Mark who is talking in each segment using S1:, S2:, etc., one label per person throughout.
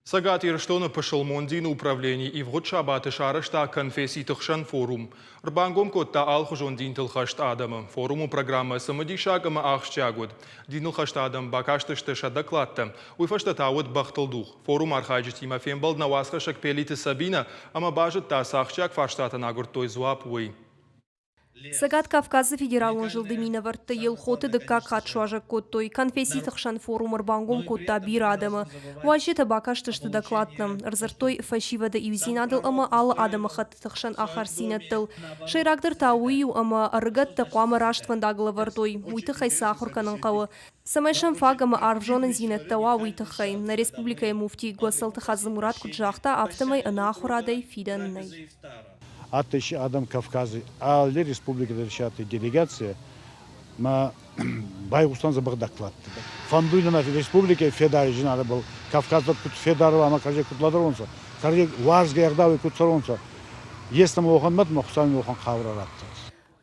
S1: Цæгат Ирыстоны пысылмон дины управлени ивгъуыд сабаты сарæзта Конфесситы форум. Æрбангом кодта алыхуызон динтыл хæст адәмы. Форумы программә цымыдисаг ахсджиаг. Диныл хæст адәм бакастысты докладтә. Уйфаштатауд бахтылдух. Форум архайжы тима фембалд навасха шакпелиты сабина, ама бажыт та ахсджиаг фарштатан агуртой зуап уй.
S2: Цæгат Кавказы федералон зылды минәвәртты елхоты дыкка катшуажа кодтой. Конфесситы форум Æрбангом кодта бир адәмы. Уажеты бакастысты докладтәм. Рзыртой фашивада ивзинадыл ама алы адәмы хаттыхшан ахарсинаттыл. Шайрагдыр тауию ама арыгатты қуамы раштвандагылы вартой. Уйты хайса ахурканын қауы. Самайшам фагамы арвжонын зинаттауа уйты хай. На республикай муфти Гуæцæлты Хадзымурат куджахта автомай ана ахурадай фиданнай.
S3: Атыш адам Кавказы, алли республикада решатый делегация, ма байгустан забах доклад. Фандуйна республика федар жинары был. Кавказда кут федарова, ама кажи кутладронса. Кажи варзга ягдавы кутсаронса. Если мы оханмат, мы хсән охан кавраратты.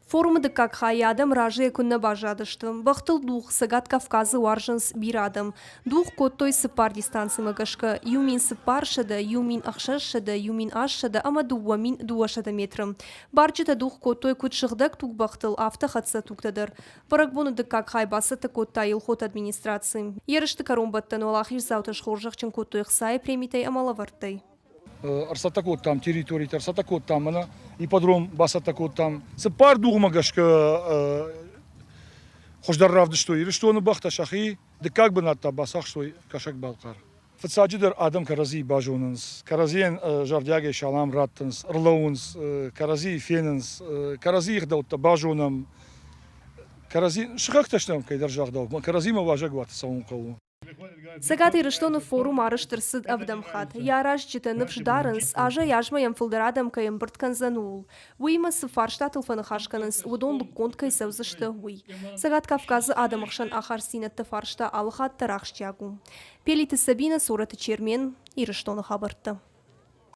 S2: Форумы дыккак хаядым ражы күнні бажадыштым. Бақтыл дух Цæгат Кавказы варжынс бирадым. Дух кодтой сыпар дистанцымы гашкы. Юмин сыпар шыды, юмин ақшаш шыды, юмин аш шыды, ама дуамин дуашыды метрым. Барчыта дух кодтой күтшығдак тук бақтыл авто хатса туктадыр. Барак бұны дыккак хай басыты кодта илхот администрации. Ерышты карумбаттан олахиш зауташ хоржақчын кодтой хсай премитай амалавартай.
S4: Арсатакот там территории, арсатакот там, она ипподром басатакот там. Сыпар дугма гашка хождарравды что, или что он бахта шахи, да как бы надо басах что кашак балкар. Фацаджидер адам карази бажонанс, каразиен жардяге шалам раттанс, рлоунс, карази фенанс, карази их даут бажонам, карази шахак таштам кайдар жагдав, карази ма важак ват саун калу.
S2: Цæгат Ирыстоны форум арыштырсыд авдамхат. Яраш житанып ждарынс, ажа яжма ямфылдырадам кайым бұртканзанул. Уйма сыфарштатыл фанахашканынс, удон лукконткай сәвзышты уй. Цæгат Кавказы адамықшан ахарсинатты фаршта алыхатты рахштягу. Пелиті Сабина, Сураты Чермен, Ирыстоны хабыртты.